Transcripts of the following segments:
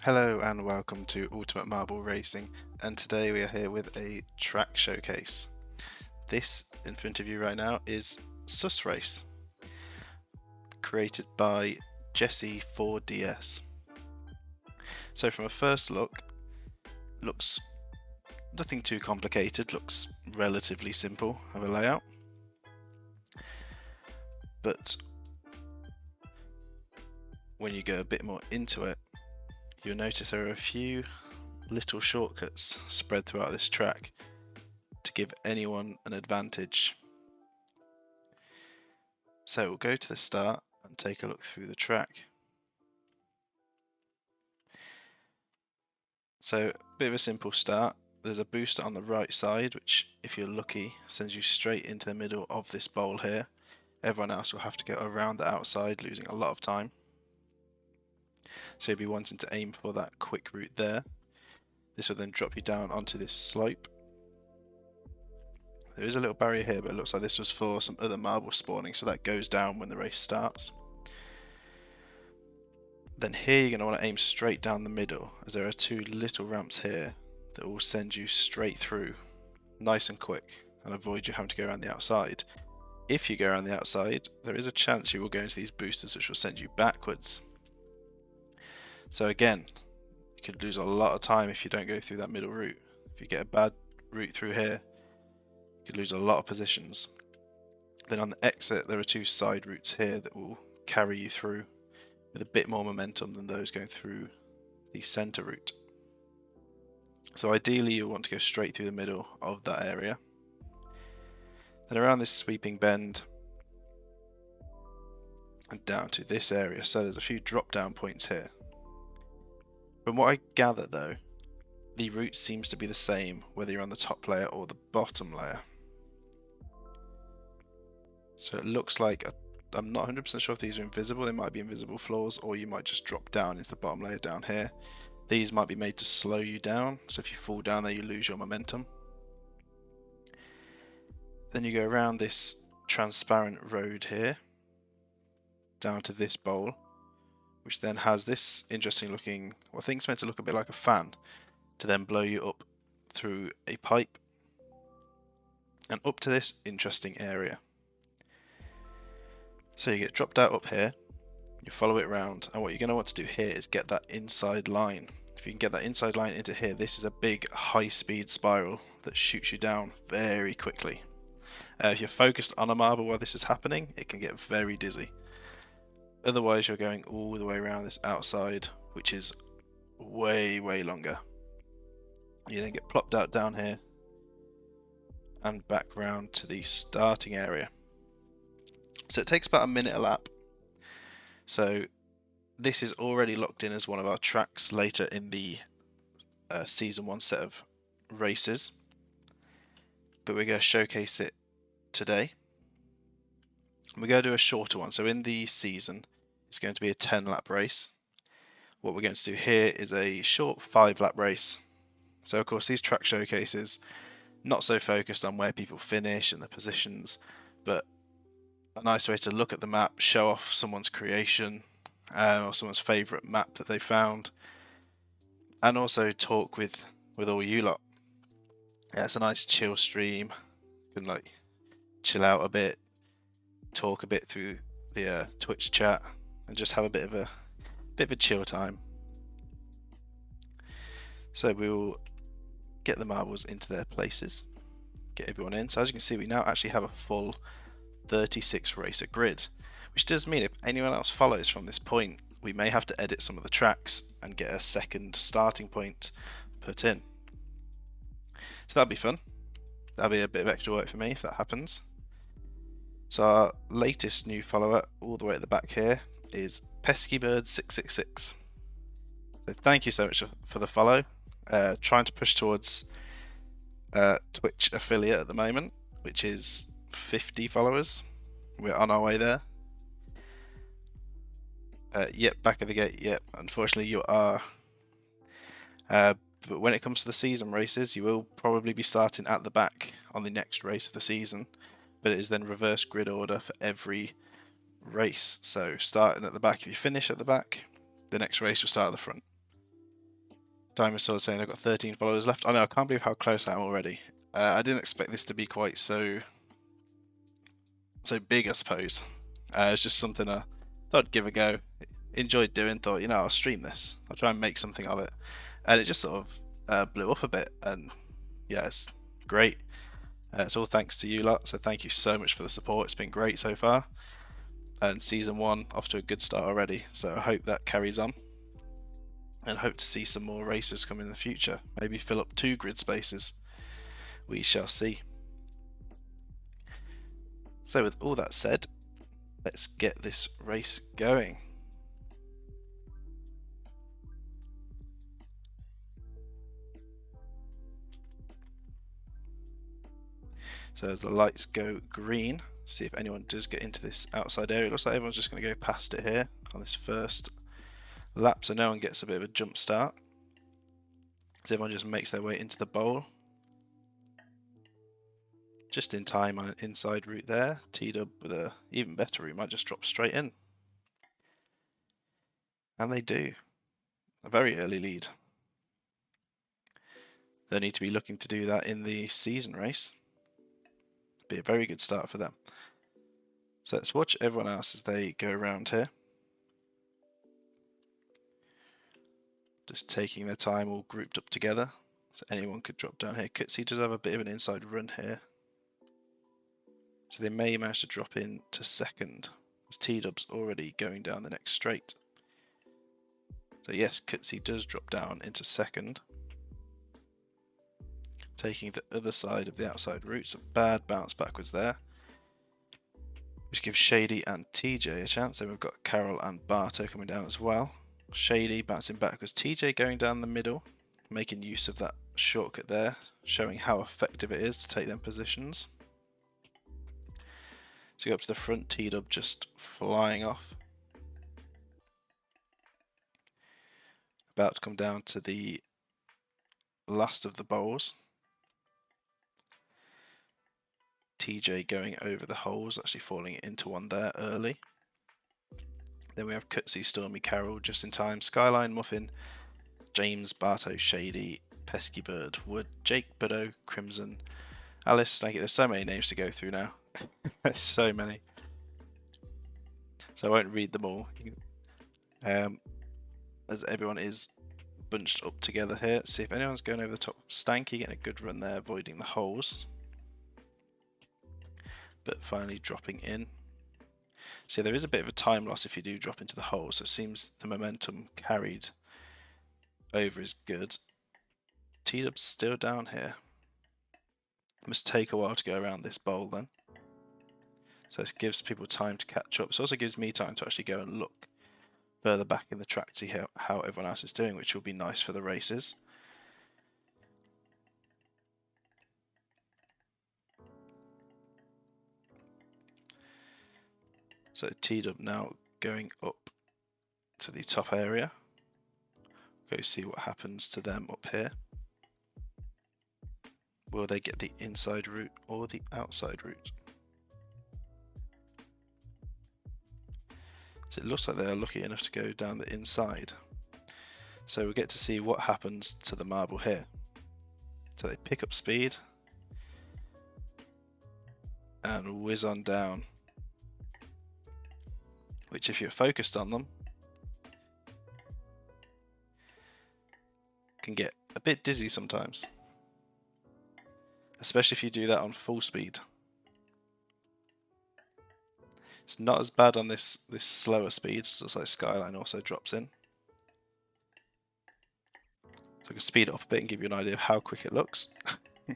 Hello and welcome to Ultimate Marble Racing, and today we are here with a track showcase. This in front of you right now is Sus Race, created by Jesse 4DS. So from a first look, looks nothing too complicated, looks relatively simple of a layout. But when you go a bit more into it, you'll notice there are a few little shortcuts spread throughout this track to give anyone an advantage. So we'll go to the start and take a look through the track. So a bit of a simple start. There's a booster on the right side, which if you're lucky sends you straight into the middle of this bowl here. Everyone else will have to go around the outside, losing a lot of time. So you'll be wanting to aim for that quick route there. This will then drop you down onto this slope. There is a little barrier here, but it looks like this was for some other marble spawning, so that goes down when the race starts. Then here you're going to want to aim straight down the middle, as there are two little ramps here that will send you straight through, nice and quick, and avoid you having to go around the outside. If you go around the outside, there is a chance you will go into these boosters which will send you backwards. So again, you could lose a lot of time if you don't go through that middle route. If you get a bad route through here, you could lose a lot of positions. Then on the exit, there are two side routes here that will carry you through with a bit more momentum than those going through the center route. So ideally you want to go straight through the middle of that area. Then around this sweeping bend and down to this area. So there's a few drop down points here. From what I gather though, the route seems to be the same whether you're on the top layer or the bottom layer. So it looks like, I'm not 100% sure if these are invisible, they might be invisible floors, or you might just drop down into the bottom layer down here. These might be made to slow you down, so if you fall down there you lose your momentum. Then you go around this transparent road here, down to this bowl, which then has this interesting looking, well, I think it's meant to look a bit like a fan, to then blow you up through a pipe and up to this interesting area. So you get dropped out up here, you follow it around, and what you're going to want to do here is get that inside line. If you can get that inside line into here, this is a big high-speed spiral that shoots you down very quickly. If you're focused on a marble while this is happening, it can get very dizzy. Otherwise, you're going all the way around this outside, which is way longer. You then get plopped out down here and back round to the starting area. So it takes about a minute a lap. So this is already locked in as one of our tracks later in the Season 1 set of races. But we're going to showcase it today. We're going to do a shorter one. So in the season, it's going to be a 10-lap race. What we're going to do here is a short 5-lap race. So of course these track showcases, not so focused on where people finish and the positions, but a nice way to look at the map, show off someone's creation or someone's favourite map that they found, and also talk with all you lot. Yeah, it's a nice chill stream. You can like chill out a bit, talk a bit through the Twitch chat, and just have a bit of a chill time. So we will get the marbles into their places, get everyone in. So as you can see, we now actually have a full 36 racer grid, which does mean if anyone else follows from this point, we may have to edit some of the tracks and get a second starting point put in. So that'll be fun. That'll be a bit of extra work for me if that happens. So our latest new follower, all the way at the back here, is PeskyBird666. So thank you so much for the follow. Trying to push towards Twitch affiliate at the moment, which is 50 followers. We're on our way there. Yep, back of the gate. Yep, unfortunately you are. But when it comes to the season races, you will probably be starting at the back on the next race of the season, but it is then reverse grid order for every race. So starting at the back, if you finish at the back, the next race will start at the front. Diamond Sword saying I've got 13 followers left. I know, I can't believe how close I am already. I didn't expect this to be quite so big, I suppose. It's just something I thought I'd give a go. Enjoyed doing, thought, you know, I'll stream this. I'll try and make something of it. And it just sort of blew up a bit. And yeah, it's great. It's all thanks to you lot. So thank you so much for the support. It's been great so far. And season 1 off to a good start already. So I hope that carries on. And hope to see some more races come in the future. Maybe fill up 2 grid spaces. We shall see. So with all that said, let's get this race going. So as the lights go green, see if anyone does get into this outside area. It looks like everyone's just going to go past it here on this first lap, so no one gets a bit of a jump start. So everyone just makes their way into the bowl. Just in time on an inside route there. T-Dub with a even better route might just drop straight in. And they do. A very early lead. They need to be looking to do that in the season race. Be a very good start for them. So let's watch everyone else as they go around here. Just taking their time, all grouped up together. So anyone could drop down here. Kutsi does have a bit of an inside run here. So they may manage to drop in to second, as T-Dub's already going down the next straight. So yes, Kutsi does drop down into second. Taking the other side of the outside route, so bad bounce backwards there. Which gives Shady and TJ a chance. Then we've got Carol and Barto coming down as well. Shady bouncing backwards, TJ going down the middle, making use of that shortcut there, showing how effective it is to take them positions. So go up to the front, T-Dub just flying off. About to come down to the last of the bowls. TJ going over the holes, actually falling into one there early. Then we have Kutsi, Stormy, Carol just in time. Skyline, Muffin, James, Barto, Shady, Pesky Bird, Wood, Jake, Buddo, Crimson, Alice, Snaggy. There's so many names to go through now. There's so many. So I won't read them all. As everyone is bunched up together here. See if anyone's going over the top. Stanky getting a good run there, avoiding the holes. But finally dropping in. So there is a bit of a time loss if you do drop into the hole, so it seems the momentum carried over is good. T-Dub's still down here. Must take a while to go around this bowl then. So this gives people time to catch up. It also gives me time to actually go and look further back in the track to see how everyone else is doing, which will be nice for the races. So T-Dub now going up to the top area. Go see what happens to them up here. Will they get the inside route or the outside route? So it looks like they are lucky enough to go down the inside. So we'll get to see what happens to the marble here. So they pick up speed and whiz on down. Which, if you're focused on them, can get a bit dizzy sometimes. Especially if you do that on full speed. It's not as bad on this slower speed, so Skyline also drops in. So I can speed it up a bit and give you an idea of how quick it looks. So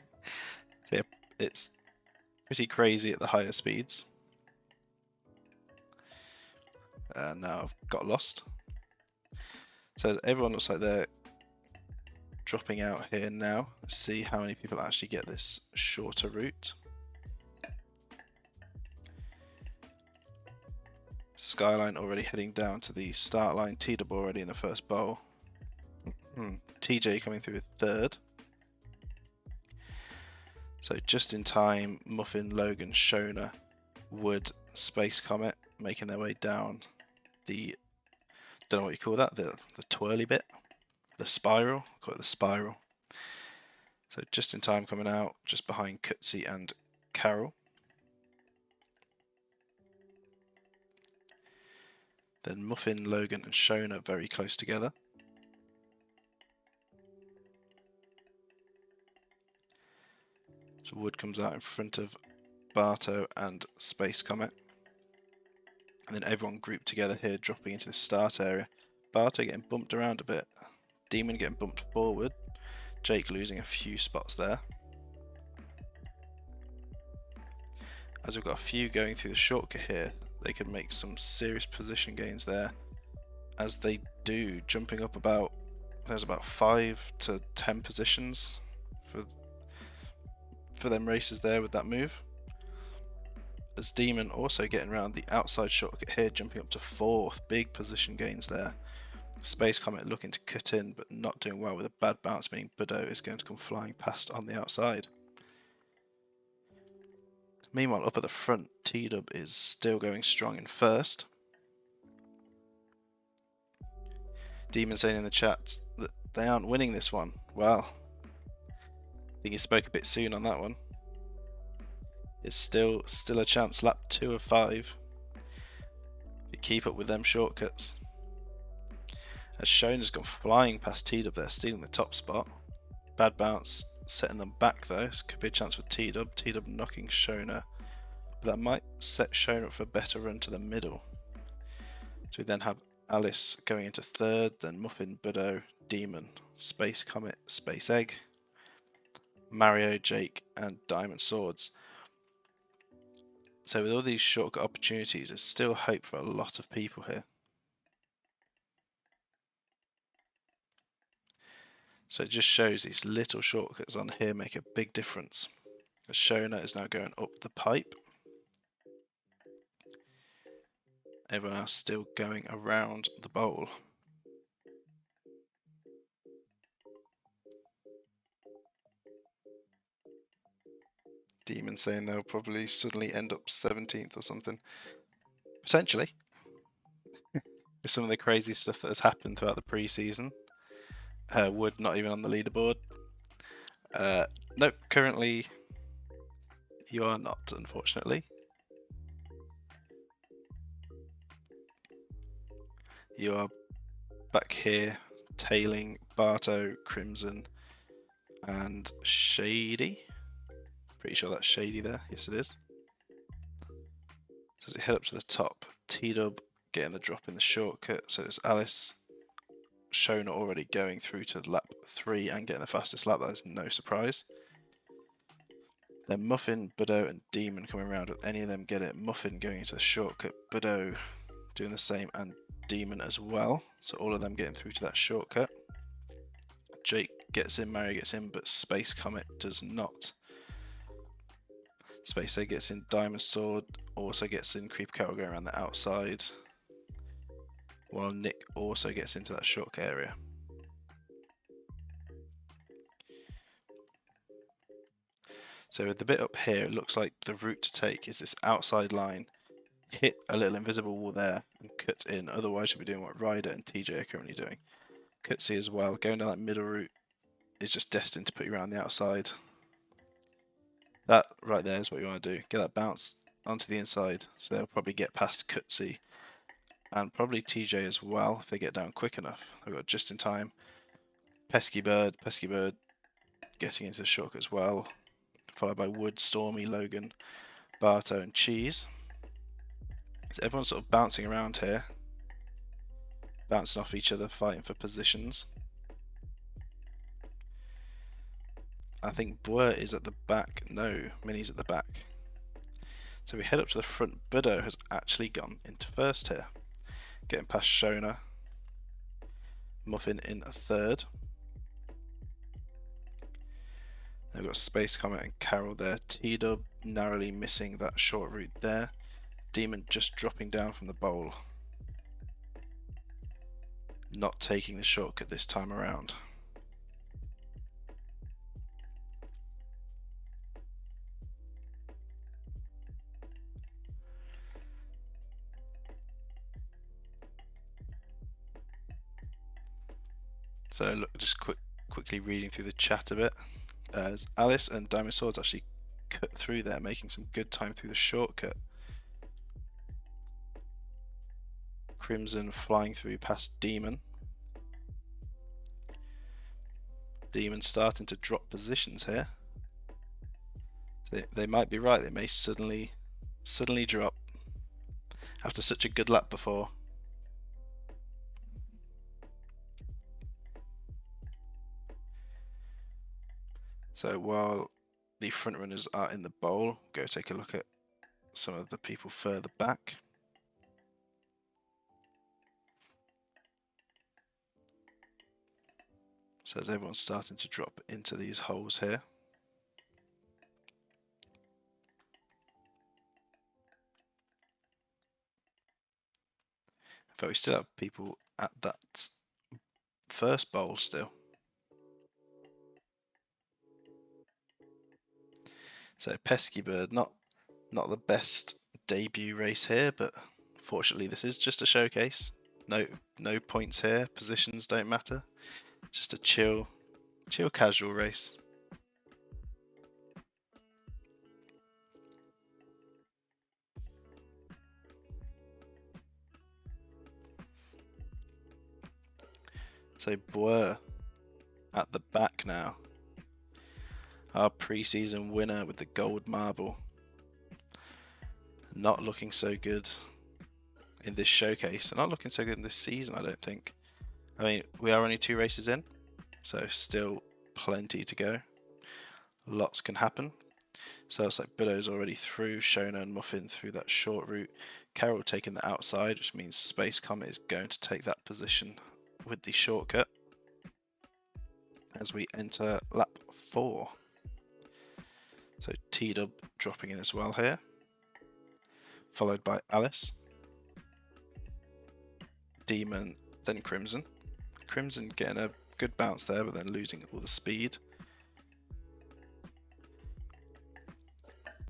yeah, it's pretty crazy at the higher speeds. Now I've got lost. So everyone looks like they're dropping out here now. Let's see how many people actually get this shorter route. Skyline already heading down to the start line. T-Dub already in the first bowl. TJ coming through third. So just in time, Muffin, Logan, Shona, Wood, Space Comet making their way down the, don't know what you call that, the twirly bit. the spiral. Call it the spiral. So just in time coming out, just behind Kutsi and Carol. Then Muffin, Logan and Shona very close together. So Wood comes out in front of Barto and Space Comet. And then everyone grouped together here, dropping into the start area. Barto getting bumped around a bit. Demon getting bumped forward. Jake losing a few spots there. As we've got a few going through the shortcut here, they could make some serious position gains there. As they do, jumping up about, there's about 5 to 10 positions for them races there with that move. As Demon also getting around the outside shortcut here, jumping up to 4th, big position gains there. Space Comet looking to cut in, but not doing well with a bad bounce, meaning Budo is going to come flying past on the outside. Meanwhile, up at the front, T-Dub is still going strong in first. Demon saying in the chat that they aren't winning this one. Well, I think he spoke a bit soon on that one. It's still a chance. Lap 2 of 5. If you keep up with them shortcuts. As Shona's gone flying past T-Dub there, stealing the top spot. Bad bounce, setting them back though. This could be a chance for T-Dub. T-Dub knocking Shona. But that might set Shona up for a better run to the middle. So we then have Alice going into 3rd, then Muffin, Budo, Demon, Space Comet, Space Egg, Mario, Jake, and Diamond Swords. So with all these shortcut opportunities, there's still hope for a lot of people here. So it just shows these little shortcuts on here make a big difference. As Shona is now going up the pipe. Everyone else still going around the bowl. Demon saying they'll probably suddenly end up 17th or something. Potentially. With some of the crazy stuff that has happened throughout the pre-season. Wood not even on the leaderboard. Nope, currently you are not, unfortunately. You are back here, tailing Barto, Crimson, and Shady. Pretty sure that's Shady there. Yes, it is. So as we head up to the top, T-Dub getting the drop in the shortcut. So it's Alice, Shona already going through to lap 3 and getting the fastest lap. That is no surprise. Then Muffin, Budo, and Demon coming around. With any of them get it. Muffin going into the shortcut. Budo doing the same, and Demon as well. So all of them getting through to that shortcut. Jake gets in, Mario gets in, but Space Comet does not. Space Egg gets in, Diamond Sword also gets in, Creep Carol going around the outside. While Nick also gets into that shortcut area. So with the bit up here, it looks like the route to take is this outside line, hit a little invisible wall there and cut in. Otherwise you'll be doing what Ryder and TJ are currently doing. Cutsy as well, going down that middle route is just destined to put you around the outside. That right there is what you want to do. Get that bounce onto the inside, so they'll probably get past Cutsy and probably TJ as well if they get down quick enough. They've got just in time. Pesky Bird getting into the shortcut as well, followed by Wood, Stormy, Logan, Barto and Cheese. So everyone's sort of bouncing around here, bouncing off each other, fighting for positions. I think Boer is at the back. No, Minnie's at the back. So we head up to the front. Budo has actually gone into first here, getting past Shona. Muffin in a 3rd. They've got Space Comet and Carol there. T-Dub narrowly missing that short route there. Demon just dropping down from the bowl. Not taking the shortcut this time around. So look, just quickly reading through the chat a bit. As Alice and Diamond Swords actually cut through there, making some good time through the shortcut. Crimson flying through past Demon. Demon starting to drop positions here. They might be right. They may suddenly drop after such a good lap before. So while the front runners are in the bowl, go take a look at some of the people further back. So as everyone's starting to drop into these holes here. In fact, we still have people at that first bowl still. So Pesky Bird, not the best debut race here, but fortunately this is just a showcase. No points here, positions don't matter. Just a chill casual race. So Boer at the back now. Our pre-season winner with the gold marble. Not looking so good in this showcase, and not looking so good in this season, I don't think. I mean, we are only 2 races in, so still plenty to go. Lots can happen. So it's like Billow's already through, Shona and Muffin through that short route. Carol taking the outside, which means Space Comet is going to take that position with the shortcut as we enter lap 4. So T-Dub dropping in as well here, followed by Alice, Demon, then Crimson. Crimson getting a good bounce there, but then losing all the speed.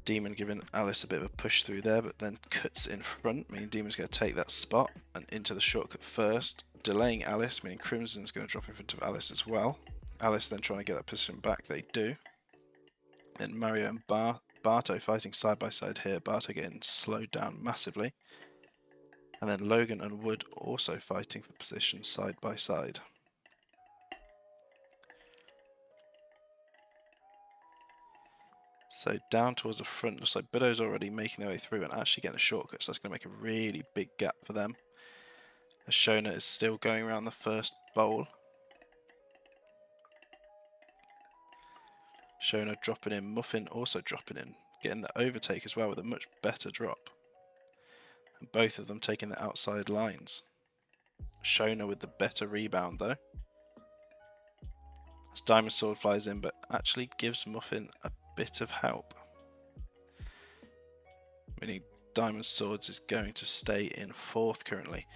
Demon giving Alice a bit of a push through there, but then cuts in front, meaning Demon's going to take that spot and into the shortcut first, delaying Alice, meaning Crimson's going to drop in front of Alice as well. Alice then trying to get that position back, they do. Then Mario and Barto fighting side by side here, Barto getting slowed down massively. And then Logan and Wood also fighting for position side by side. So down towards the front, looks like Bidow's already making their way through and actually getting a shortcut, so that's going to make a really big gap for them. As Shona is still going around the first bowl. Shona dropping in, Muffin also dropping in, getting the overtake as well with a much better drop. And both of them taking the outside lines. Shona with the better rebound though. As Diamond Sword flies in, but actually gives Muffin a bit of help. Meaning Diamond Swords is going to stay in 4th currently.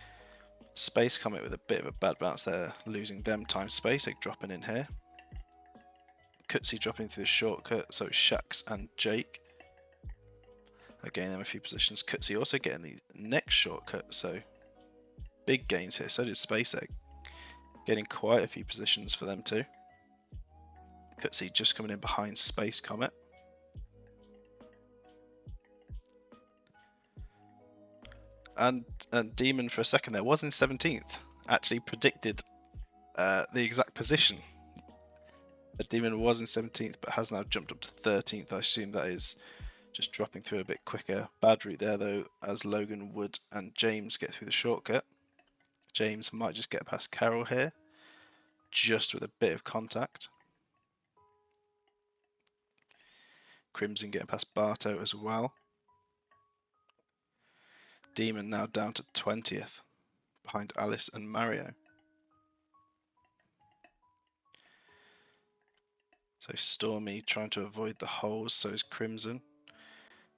Space Comet with a bit of a bad bounce there, losing them time. Space Egg dropping in here. Cutsy dropping through the shortcut, so Shax and Jake are gaining them a few positions. Cutsy also getting the next shortcut, so big gains here. So did Space Egg, getting quite a few positions for them too. Cutsy just coming in behind Space Comet. And Demon for a second there was in 17th. Actually predicted the exact position. Demon was in 17th but has now jumped up to 13th. I assume that is just dropping through a bit quicker. Bad route there though, as Logan, Wood and James get through the shortcut. James might just get past Carol here, just with a bit of contact. Crimson getting past Barto as well. Demon now down to 20th, behind Alice and Mario. So Stormy trying to avoid the holes, so is Crimson.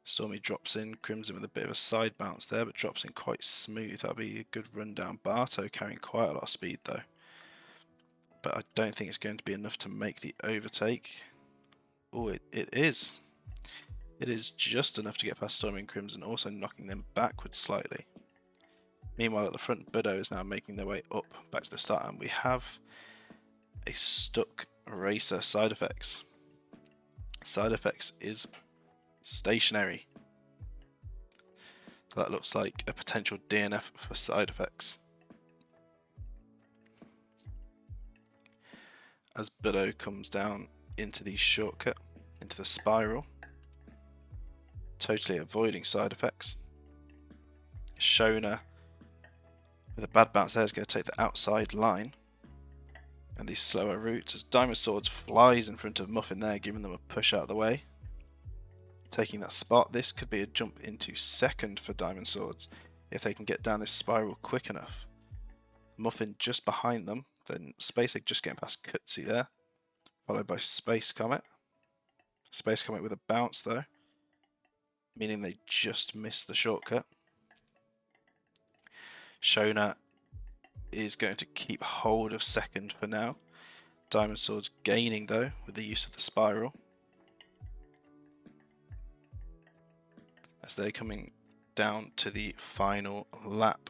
Stormy drops in, Crimson with a bit of a side bounce there, but drops in quite smooth. That'll be a good run down. Barto carrying quite a lot of speed though. But I don't think it's going to be enough to make the overtake. Oh, it is. It is just enough to get past Stormy and Crimson, also knocking them backwards slightly. Meanwhile at the front, Bido is now making their way up back to the start, and we have a stuck racer side effects. Side effects is stationary. So that looks like a potential DNF for side effects. As Budo comes down into the shortcut, into the spiral, totally avoiding side effects. Shona, with a bad bounce there, is going to take the outside line and these slower routes as Diamond Swords flies in front of Muffin there, giving them a push out of the way. Taking that spot, this could be a jump into second for Diamond Swords if they can get down this spiral quick enough. Muffin just behind them, then Space Egg just getting past Cutsy there, followed by Space Comet. Space Comet with a bounce though, meaning they just missed the shortcut. Shona is going to keep hold of second for now. Diamond Swords gaining though with the use of the spiral. As they're coming down to the final lap.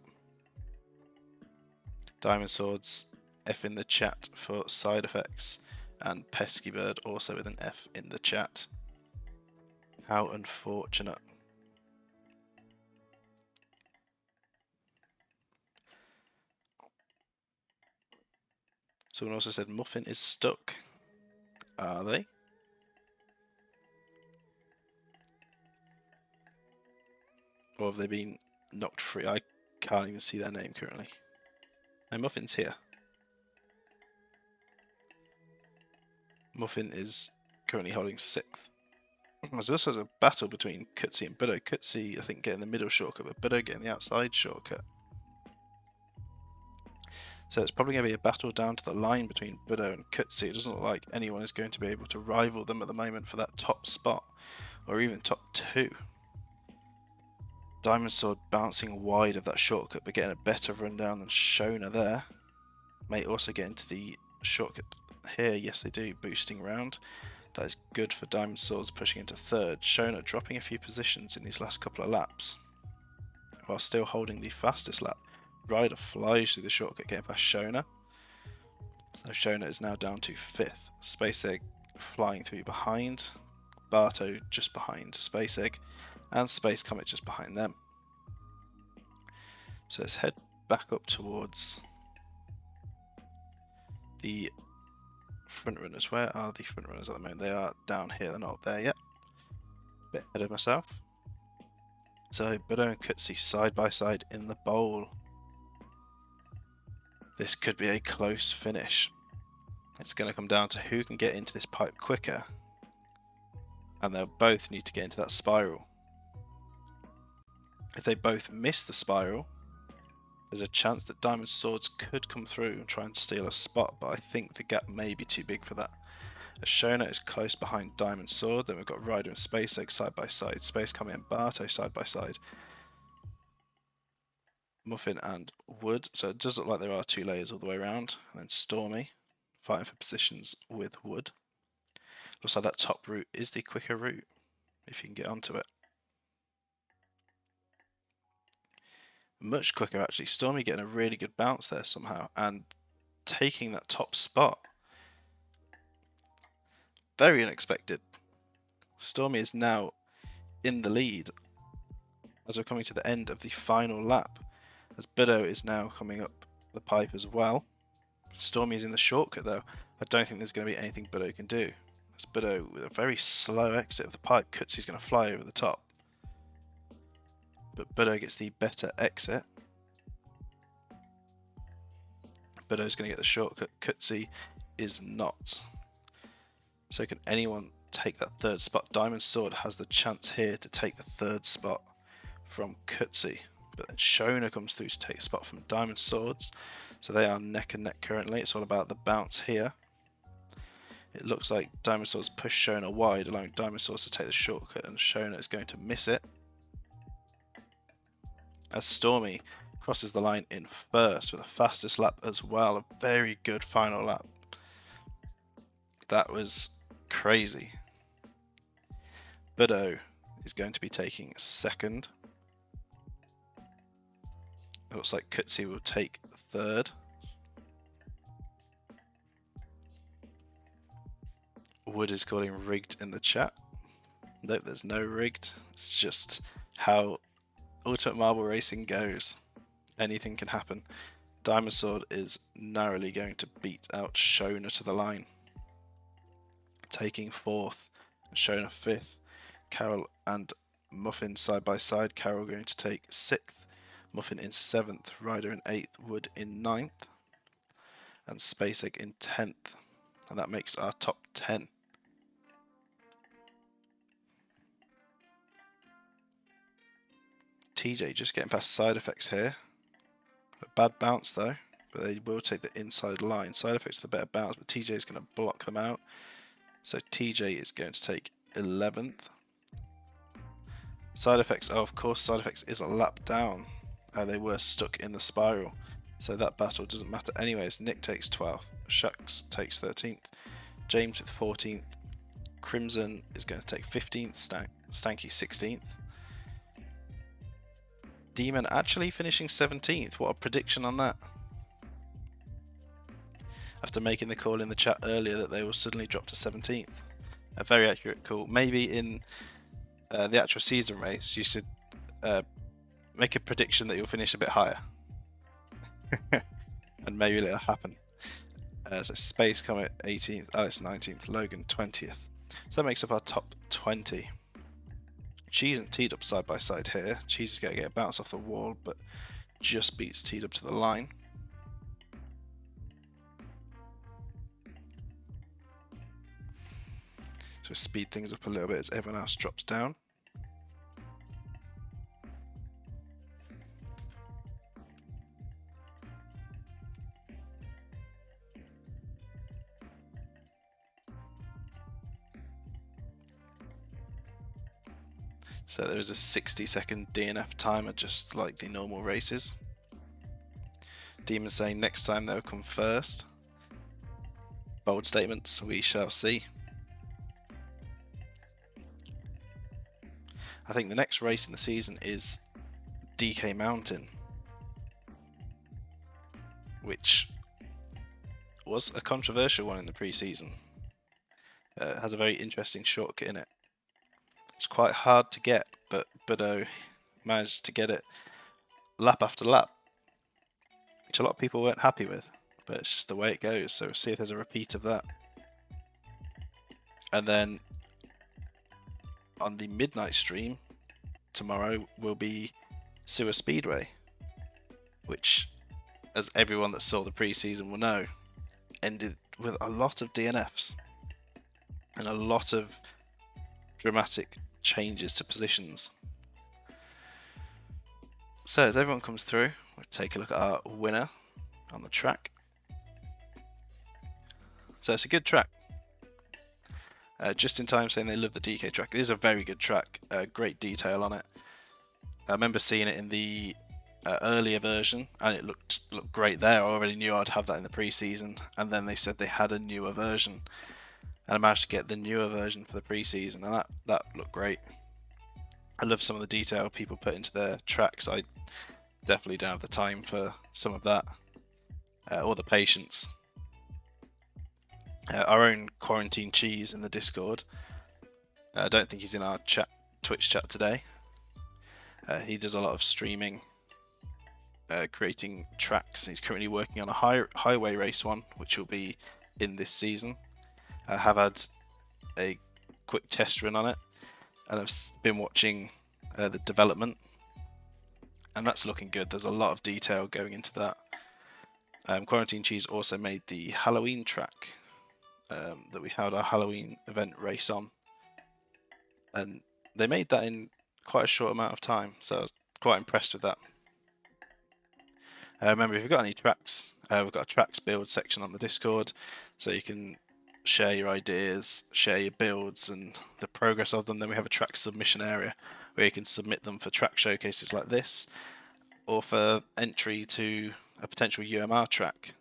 Diamond Swords F in the chat for side effects, and Pesky Bird also with an F in the chat. How unfortunate. Someone also said Muffin is stuck. Are they? Or have they been knocked free? I can't even see their name currently. No, Muffin's here. Muffin is currently holding 6th. There's also a battle between Cutsy and Budo. Cutsy, I think, getting the middle shortcut, but Budo getting the outside shortcut. So it's probably going to be a battle down to the line between Budo and Cutsy. It doesn't look like anyone is going to be able to rival them at the moment for that top spot, or even top 2. Diamond Sword bouncing wide of that shortcut, but getting a better rundown than Shona there. May also get into the shortcut here. Yes, they do. Boosting round. That is good for Diamond Swords pushing into 3rd. Shona dropping a few positions in these last couple of laps, while still holding the fastest lap. Ryder flies through the shortcut, getting past Shona. So Shona is now down to 5th. Space Egg flying through behind. Barto just behind Space Egg. And Space Comet just behind them. So let's head back up towards the front runners. Where are the front runners at the moment? They are down here, they're not up there yet. A bit ahead of myself. So Budo and Cutsy side by side in the bowl. This could be a close finish. It's going to come down to who can get into this pipe quicker. And they'll both need to get into that spiral. If they both miss the spiral, there's a chance that Diamond Swords could come through and try and steal a spot, but I think the gap may be too big for that. As Shona is close behind Diamond Sword, then we've got Ryder and Space Egg side by side, Space Comet and Barto side by side, Muffin and Wood, so it does look like there are 2 layers all the way around, and then Stormy fighting for positions with Wood. Looks like that top route is the quicker route, if you can get onto it. Much quicker actually. Stormy getting a really good bounce there somehow and taking that top spot. Very unexpected. Stormy is now in the lead as we're coming to the end of the final lap, as Budo is now coming up the pipe as well. Stormy is in the shortcut though. I don't think there's going to be anything Budo can do. As Budo with a very slow exit of the pipe, Cutsy's going to fly over the top. But Budo gets the better exit. Budo's going to get the shortcut. Cutsy is not. So can anyone take that 3rd spot? Diamond Sword has the chance here to take the 3rd spot from Cutsy. But then Shona comes through to take a spot from Diamond Swords. So they are neck and neck currently. It's all about the bounce here. It looks like Diamond Swords push Shona wide, allowing Diamond Swords to take the shortcut, and Shona is going to miss it. As Stormy crosses the line in 1st with the fastest lap as well. A very good final lap. That was crazy. Budo is going to be taking 2nd. It looks like Cutsy will take 3rd. Wood is calling rigged in the chat. Nope, there's no rigged. It's just how Ultimate Marble Racing goes. Anything can happen. Diamond Sword is narrowly going to beat out Shona to the line, taking 4th, Shona 5th. Carol and Muffin side by side. Carol going to take 6th, Muffin in 7th, Ryder in 8th, Wood in 9th, and Space Egg in 10th. And that makes our top 10. TJ just getting past Side Effects here. A bad bounce though, but they will take the inside line. Side Effects the better bounce, but TJ is going to block them out. So TJ is going to take 11th. Side Effects, oh, of course, Side Effects is a lap down. They were stuck in the spiral, so that battle doesn't matter anyways. Nick takes 12th, Shucks takes 13th, James with 14th, Crimson is going to take 15th, Stanky 16th. Demon actually finishing 17th. What a prediction on that. After making the call in the chat earlier that they will suddenly drop to 17th. A very accurate call. Maybe in the actual season race, you should make a prediction that you'll finish a bit higher. And maybe it'll happen. So Space Comet 18th, Alice 19th, Logan 20th. So that makes up our top 20. Cheese and T-Dub side by side here. Cheese is going to get a bounce off the wall, but just beats T-Dub to the line. So we speed things up a little bit as everyone else drops down. So there is a 60-second DNF timer, just like the normal races. Demon saying next time they'll come first. Bold statements, we shall see. I think the next race in the season is DK Mountain, which was a controversial one in the pre-season. It has a very interesting shortcut in it. It's quite hard to get, but Buddo managed to get it lap after lap, which a lot of people weren't happy with, but it's just the way it goes. So we'll see if there's a repeat of that. And then on the midnight stream tomorrow will be Sewer Speedway, which, as everyone that saw the pre-season will know, ended with a lot of DNFs and a lot of dramatic changes to positions. So as everyone comes through, we'll take a look at our winner on the track. So it's a good track. Just in time saying they love the DK track. It is a very good track, great detail on it. I remember seeing it in the earlier version and it looked great there. I already knew I'd have that in the pre-season, and then they said they had a newer version, and I managed to get the newer version for the pre-season, and that looked great. I love some of the detail people put into their tracks. I definitely don't have the time for some of that, or the patience. Our own Quarantine Cheese in the Discord. I don't think he's in our Twitch chat today. He does a lot of streaming, creating tracks. He's currently working on a highway race one, which will be in this season. I have had a quick test run on it, and I've been watching the development, and that's looking good. There's a lot of detail going into that. Quarantine Cheese also made the Halloween track that we had our Halloween event race on, and they made that in quite a short amount of time, so I was quite impressed with that. Remember, if you've got any tracks, we've got a tracks build section on the Discord, so you can share your ideas, share your builds and the progress of them. Then we have a track submission area where you can submit them for track showcases like this, or for entry to a potential UMR track,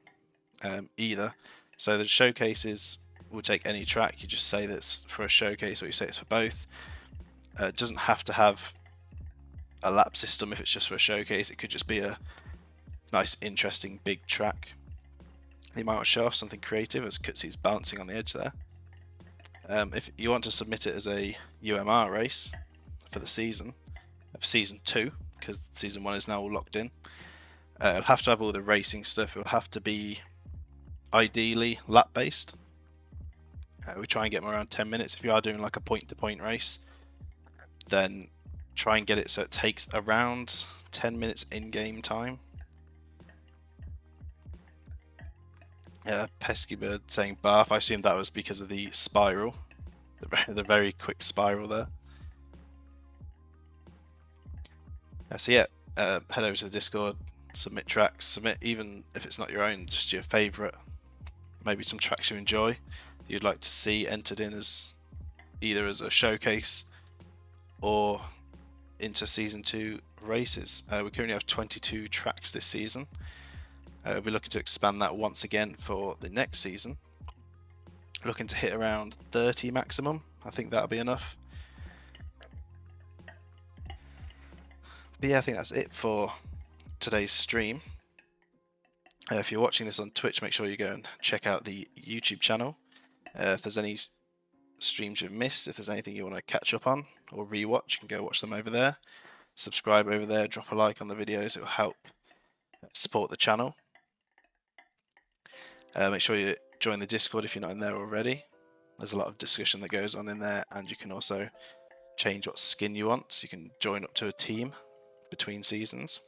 either. So the showcases will take any track. You just say that's for a showcase, or you say it's for both. It doesn't have to have a lap system if it's just for a showcase. It could just be a nice, interesting, big track. They might want to show off something creative, as Kutsy's bouncing on the edge there. If you want to submit it as a UMR race for the season, for season 2, because season 1 is now all locked in, it'll have to have all the racing stuff. It will have to be ideally lap based. We try and get them around 10 minutes. If you are doing like a point-to-point race, then try and get it so it takes around 10 minutes in-game time. Pesky Bird saying Bath. I assume that was because of the spiral, the very quick spiral there. So yeah, head over to the Discord, submit tracks, submit even if it's not your own, just your favourite, maybe some tracks you enjoy that you'd like to see entered in as either as a showcase or into season 2 races. We currently have 22 tracks this season. We'll be looking to expand that once again for the next season. Looking to hit around 30 maximum. I think that'll be enough. But yeah, I think that's it for today's stream. If you're watching this on Twitch, make sure you go and check out the YouTube channel. If there's any streams you've missed, if there's anything you want to catch up on or rewatch, you can go watch them over there. Subscribe over there, drop a like on the videos, it will help support the channel. Make sure you join the Discord if you're not in there already. There's a lot of discussion that goes on in there, and you can also change what skin you want. So you can join up to a team between seasons.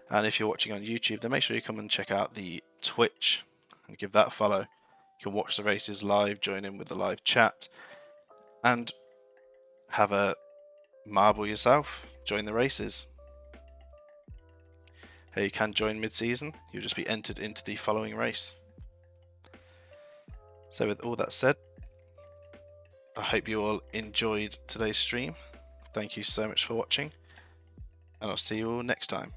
And if you're watching on YouTube, then make sure you come and check out the Twitch and give that a follow. You can watch the races live, join in with the live chat, and have a marble yourself, join the races. You can join mid-season, you'll just be entered into the following race. So with all that said, I hope you all enjoyed today's stream. Thank you so much for watching, and I'll see you all next time.